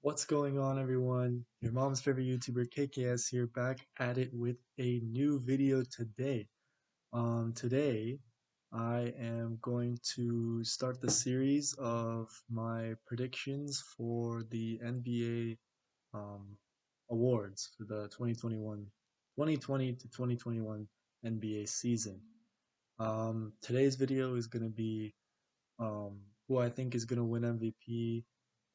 What's going on, everyone? Your mom's favorite YouTuber KKS here, back at it with a new video today. Today I am going to start the series of my predictions for the NBA awards for the 2020 to 2021 NBA season. Today's video is going to be who I think is going to win MVP,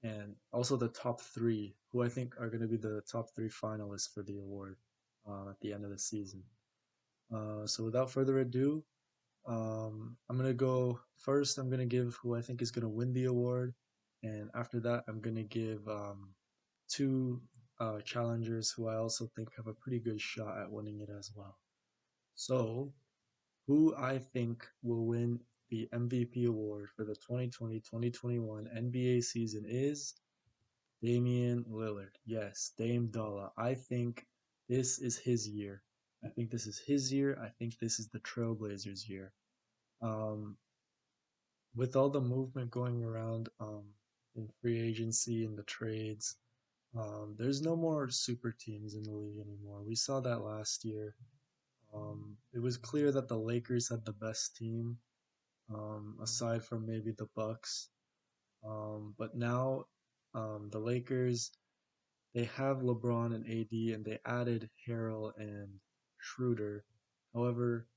and also the top three, who I think are going to be the top three finalists for the award at the end of the season. So without further ado, I'm going to go first. I'm going to give who I think is going to win the award, and after that, I'm going to give two challengers who I also think have a pretty good shot at winning it as well. So, who I think will win the MVP award for the 2020-2021 NBA season is Damian Lillard. Yes, Dame Dollar. I think this is his year. I think this is his year. I think this is the Trailblazers' year. Um, with all the movement going around in free agency and the trades, there's no more super teams in the league anymore. We saw that last year. It was clear that the Lakers had the best team, aside from maybe the Bucks. But now the Lakers, they have LeBron and AD, and they added Harrell and Schroeder. However,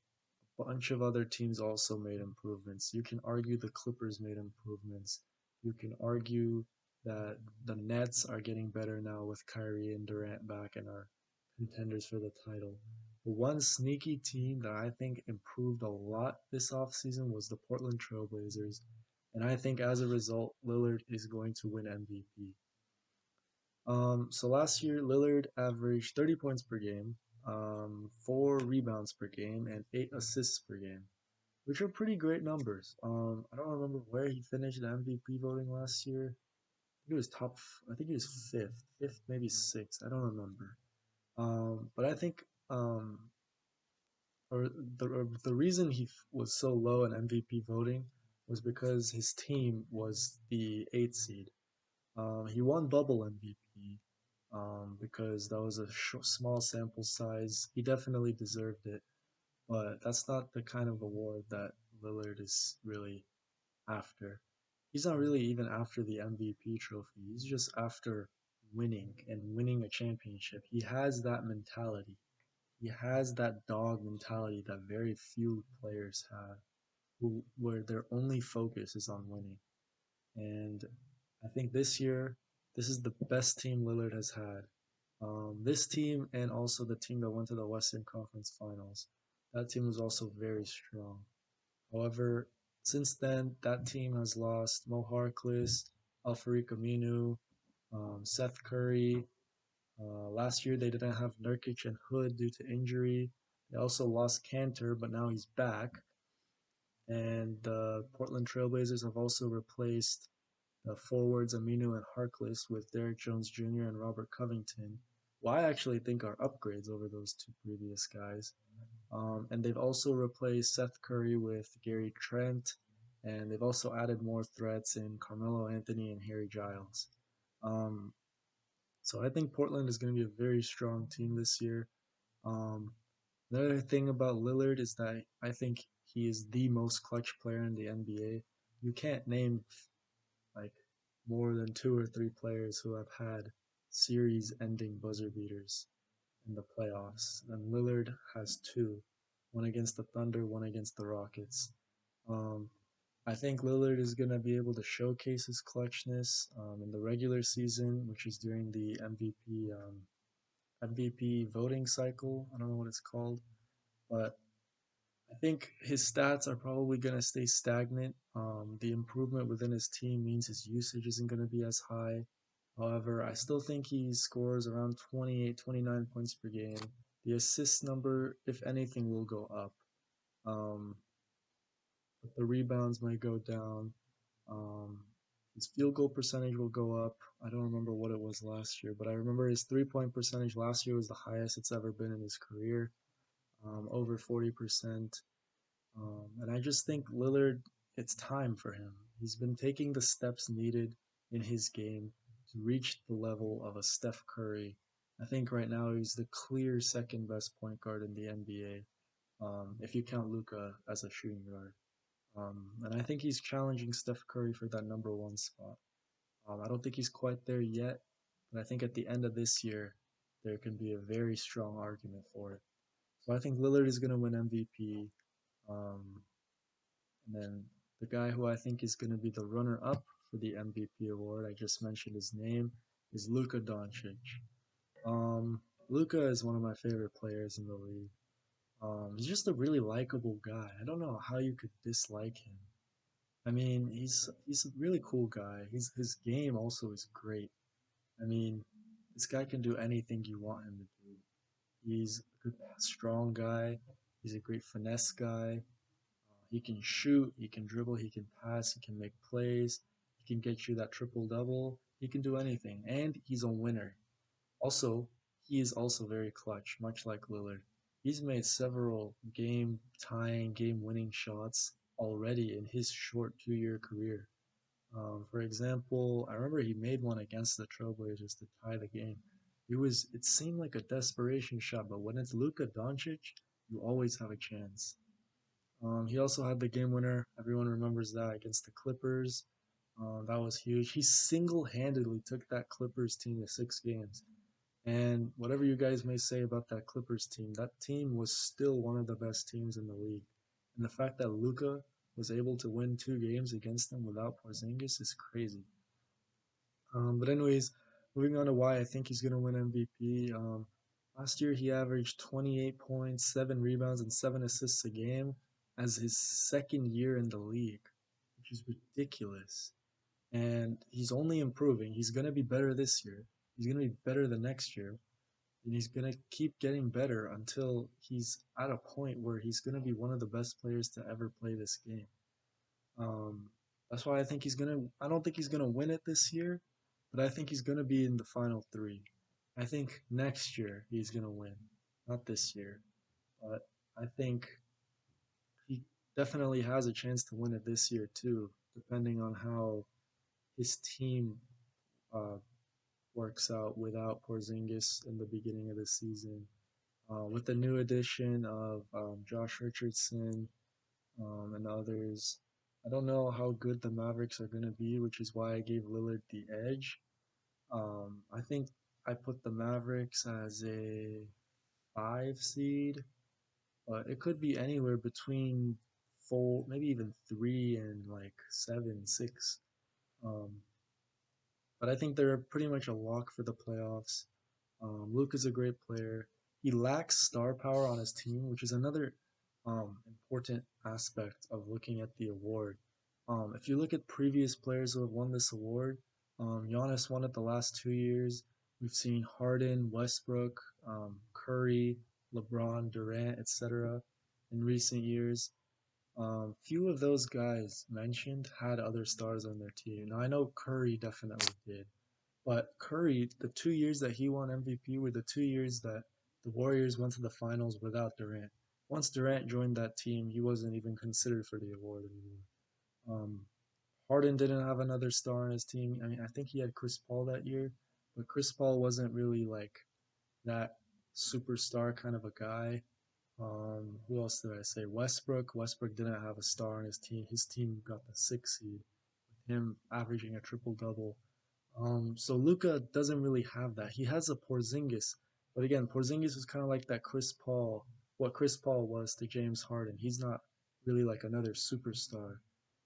a bunch of other teams also made improvements. You can argue the Clippers made improvements. You can argue that the Nets are getting better now with Kyrie and Durant back and are contenders for the title. The one sneaky team that I think improved a lot this offseason was the Portland Trailblazers. And I think as a result, Lillard is going to win MVP. So last year, Lillard averaged 30 points per game, 4 rebounds per game, and 8 assists per game, which are pretty great numbers. I don't remember where he finished the MVP voting last year. I think he was top. I think he was fifth, maybe sixth. I don't remember. But I think or the reason he was so low in MVP voting was because his team was the eighth seed. He won bubble MVP because that was a small sample size. He definitely deserved it, but that's not the kind of award that Lillard is really after. He's not really even after the MVP trophy. He's just after winning and winning a championship. He has that mentality. He has that dog mentality that very few players have, where their only focus is on winning. And I think this year, this is the best team Lillard has had. This team and also the team that went to the Western Conference Finals. That team was also very strong. However, since then, that team has lost Mo Harkless, Alfred Aminu, Seth Curry. Last year, they didn't have Nurkic and Hood due to injury. They also lost Cantor, but now he's back. And the Portland Trailblazers have also replaced the forwards Aminu and Harkless with Derrick Jones Jr. and Robert Covington, who I actually think are upgrades over those two previous guys. And they've also replaced Seth Curry with Gary Trent, and they've also added more threats in Carmelo Anthony and Harry Giles. Um, so I think Portland is going to be a very strong team this year. Um, Another thing about Lillard is that I think he is the most clutch player in the NBA. You can't name like more than 2 or 3 players who have had series-ending buzzer beaters in the playoffs, and Lillard has two, one against the Thunder, one against the Rockets. Um, I think Lillard is going to be able to showcase his clutchness in the regular season, which is during the MVP voting cycle. I don't know what it's called, but I think his stats are probably going to stay stagnant. The improvement within his team means his usage isn't going to be as high. However, I still think he scores around 28, 29 points per game. The assist number, if anything, will go up. Um, but the rebounds might go down. Um, his field goal percentage will go up. I don't remember what it was last year, but I remember his 3-point percentage last year was the highest it's ever been in his career, over 40%. And I just think Lillard, it's time for him. He's been taking the steps needed in his game. reached the level of a Steph Curry. I think right now he's the clear second best point guard in the NBA, if you count Luka as a shooting guard. And I think he's challenging Steph Curry for that number one spot. I don't think he's quite there yet, but I think at the end of this year, there can be a very strong argument for it. So I think Lillard is going to win MVP. Um, and then the guy who I think is going to be the runner up for the MVP award, I just mentioned his name, is Luka Doncic. Um, Luka is one of my favorite players in the league. He's just a really likable guy. I don't know how you could dislike him. I mean, he's a really cool guy. His game also is great. I mean, this guy can do anything you want him to do. He's a good, strong guy. He's a great finesse guy. He can shoot, he can dribble, he can pass, he can make plays, he can get you that triple double. He can do anything, and he's a winner. Also, he is also very clutch, much like Lillard. He's made several game tying, game winning shots already in his short 2 year career. For example, I remember he made one against the Trailblazers to tie the game. It seemed like a desperation shot, but when it's Luka Doncic, you always have a chance. He also had the game winner. Everyone remembers that against the Clippers. That was huge. He single-handedly took that Clippers team to 6 games. And whatever you guys may say about that Clippers team, that team was still one of the best teams in the league. And the fact that Luka was able to win 2 games against them without Porzingis is crazy. But anyways, moving on to why I think he's gonna win MVP. Last year he averaged 28 points, 7 rebounds, and 7 assists a game as his second year in the league, which is ridiculous. And he's only improving. He's gonna be better this year. He's gonna be better the next year, and he's gonna keep getting better until he's at a point where he's gonna be one of the best players to ever play this game. Um, that's why I think he's gonna. I don't think he's gonna win it this year, but I think he's gonna be in the final three. I think next year he's gonna win, not this year. But I think he definitely has a chance to win it this year too, depending on how his team uh, works out without Porzingis in the beginning of the season. With the new addition of Josh Richardson and others. I don't know how good the Mavericks are going to be, which is why I gave Lillard the edge. I think I put the Mavericks as a 5 seed, but it could be anywhere between four, maybe even three and like 7, 6. Um, but I think they're pretty much a lock for the playoffs. Luke is a great player. He lacks star power on his team, which is another important aspect of looking at the award. If you look at previous players who have won this award, Giannis won it the last 2 years. We've seen Harden, Westbrook, Curry, LeBron, Durant, etc. in recent years. Few of those guys mentioned had other stars on their team. Now I know Curry definitely did, but Curry, the 2 years that he won MVP were the 2 years that the Warriors went to the finals without Durant. Once Durant joined that team, he wasn't even considered for the award anymore. Harden didn't have another star on his team. I mean, I think he had Chris Paul that year, but Chris Paul wasn't really like that superstar kind of a guy. Who else did I say? Westbrook. Westbrook didn't have a star on his team. His team got the 6 seed, with him averaging a triple double. So Luka doesn't really have that. He has a Porzingis, but again, Porzingis is kind of like that Chris Paul, what Chris Paul was to James Harden. He's not really like another superstar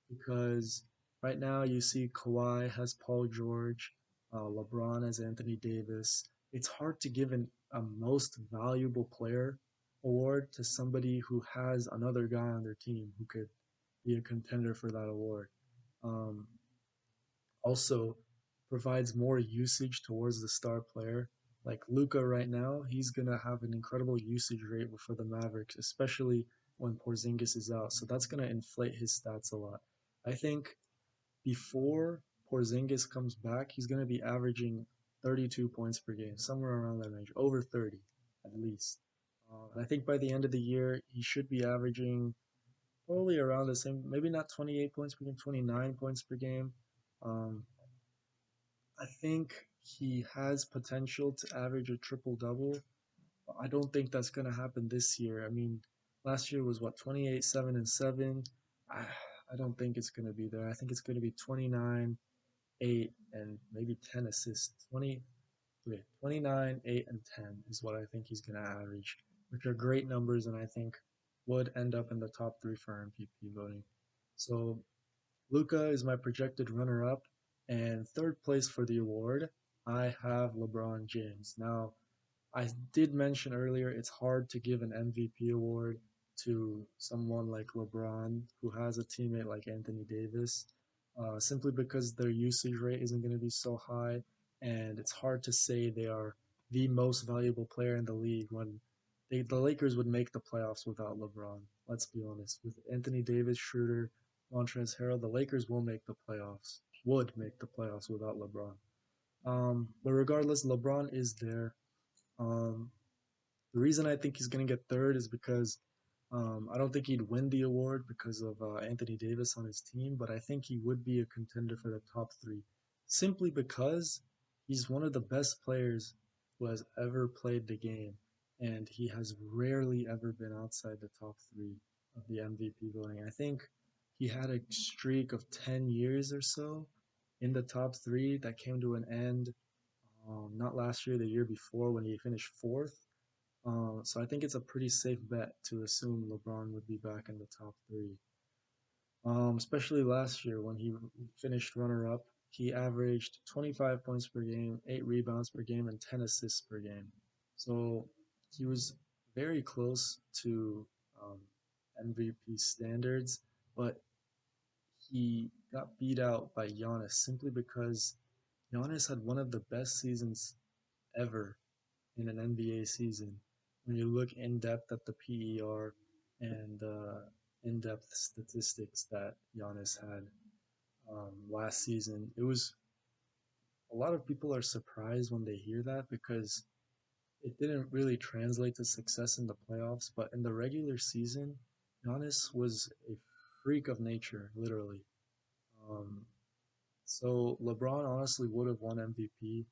because right now you see Kawhi has Paul George, LeBron has Anthony Davis. It's hard to give a most valuable player award to somebody who has another guy on their team who could be a contender for that award. Um, Also provides more usage towards the star player. Like Luka right now, he's gonna have an incredible usage rate for the Mavericks, especially when Porzingis is out. So that's gonna inflate his stats a lot. I think before Porzingis comes back, he's gonna be averaging 32 points per game, somewhere around that range, over 30 at least. And I think by the end of the year, he should be averaging probably around the same, maybe not 28 points per game, 29 points per game. Um, I think he has potential to average a triple double. I don't think that's going to happen this year. I mean, last year was what, 28, 7, and 7. I, I don't think it's going to be there. I think it's going to be 29, 8, and maybe 10 assists. 29, 8, and 10 is what I think he's going to average, which are great numbers, and I think would end up in the top three for MVP voting. So Luka is my projected runner up, and third place for the award, I have LeBron James. Now, I did mention earlier it's hard to give an MVP award to someone like LeBron who has a teammate like Anthony Davis, simply because their usage rate isn't going to be so high, and it's hard to say they are the most valuable player in the league when the Lakers would make the playoffs without LeBron. Let's be honest. With Anthony Davis, Schroeder, Montrezl Harrell, the Lakers will make the playoffs. Would make the playoffs without LeBron. But regardless, LeBron is there. Um, the reason I think he's going to get third is because I don't think he'd win the award because of Anthony Davis on his team, but I think he would be a contender for the top three simply because he's one of the best players who has ever played the game, and he has rarely ever been outside the top three of the MVP voting. I think he had a streak of 10 years or so in the top three that came to an end not last year, the year before when he finished fourth. So I think it's a pretty safe bet to assume LeBron would be back in the top three. Especially last year when he finished runner up, he averaged 25 points per game, 8 rebounds per game, and 10 assists per game. So he was very close to um, MVP standards, but he got beat out by Giannis simply because Giannis had one of the best seasons ever in an NBA season. When you look in depth at the PER and in depth statistics that Giannis had last season, it was a lot of people are surprised when they hear that because it didn't really translate to success in the playoffs. But in the regular season, Giannis was a freak of nature, literally. Um, so LeBron honestly would have won MVP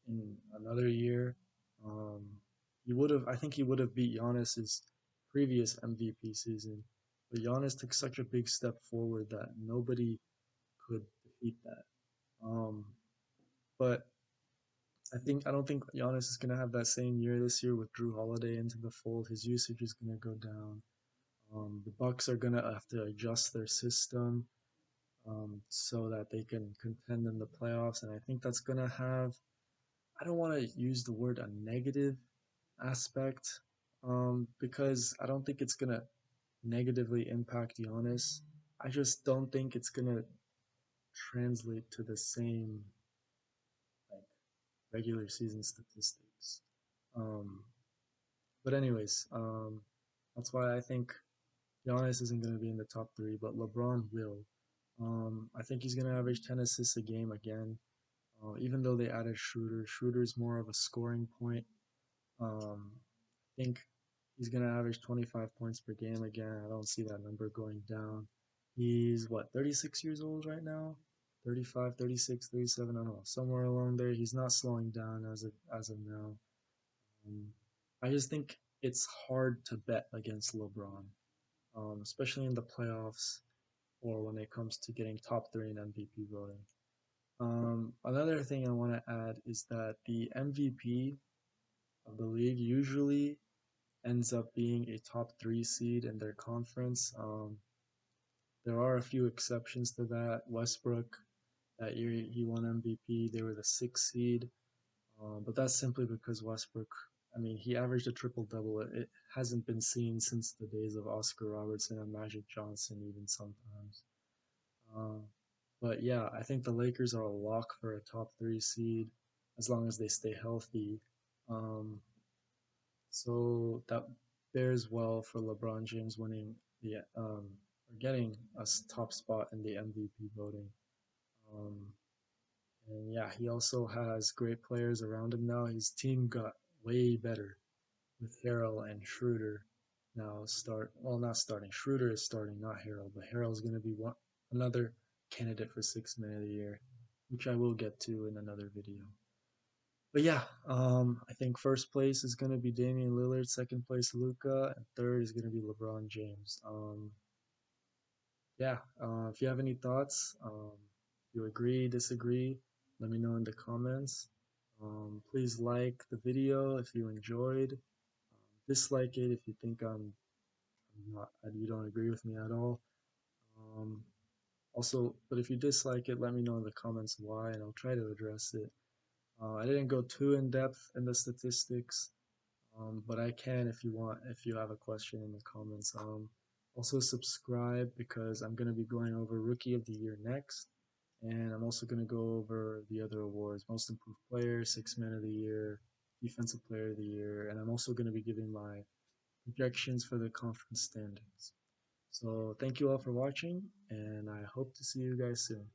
in another year. Um, he would have. I think he would have beat Giannis's previous MVP season, but Giannis took such a big step forward that nobody could defeat that. Um, but I don't think Giannis is gonna have that same year this year with Drew Holiday into the fold. His usage is gonna go down. The Bucks are gonna have to adjust their system so that they can contend in the playoffs, and I think that's gonna have. I don't want to use the word a negative aspect because I don't think it's gonna negatively impact Giannis. I just don't think it's gonna translate to the same like regular season statistics. Um, but anyways, that's why I think Giannis isn't gonna be in the top three, but LeBron will. I think he's gonna average 10 assists a game again. Even though they added Schroeder, Schroeder's more of a scoring point. I think he's going to average 25 points per game again. I don't see that number going down. He's what, 36 years old right now? 35, 36, 37, I don't know, somewhere along there. He's not slowing down as of now. Um, I just think it's hard to bet against LeBron, especially in the playoffs or when it comes to getting top three in MVP voting. Another thing I want to add is that the MVP of the league usually ends up being a top three seed in their conference. There are a few exceptions to that. Westbrook, that year he won MVP, they were the sixth seed. But that's simply because Westbrook, I mean, he averaged a triple double. It hasn't been seen since the days of Oscar Robertson and Magic Johnson, even sometimes. Uh, but yeah, I think the Lakers are a lock for a top three seed as long as they stay healthy. Um, So that bears well for LeBron James winning the or getting a top spot in the MVP voting. Um, and yeah, he also has great players around him now. His team got way better with Harrell and Schroeder now not starting. Schroeder is starting, not Harrell, but Harrell's going to be another candidate for sixth man of the year. which I will get to in another video. But yeah, I think first place is going to be Damian Lillard, second place Luka, and third is going to be LeBron James. Yeah, if you have any thoughts, if you agree, disagree, let me know in the comments. Please like the video if you enjoyed. Dislike it if you think I'm not, you don't agree with me at all. Um, Also, but if you dislike it, let me know in the comments why, and I'll try to address it. I didn't go too in depth in the statistics, but I can if you want, if you have a question in the comments. Also subscribe because I'm gonna be going over Rookie of the Year next, and I'm also gonna go over the other awards: Most Improved Player, Sixth Man of the Year, Defensive Player of the Year, and I'm also gonna be giving my projections for the conference standings. So thank you all for watching, and I hope to see you guys soon.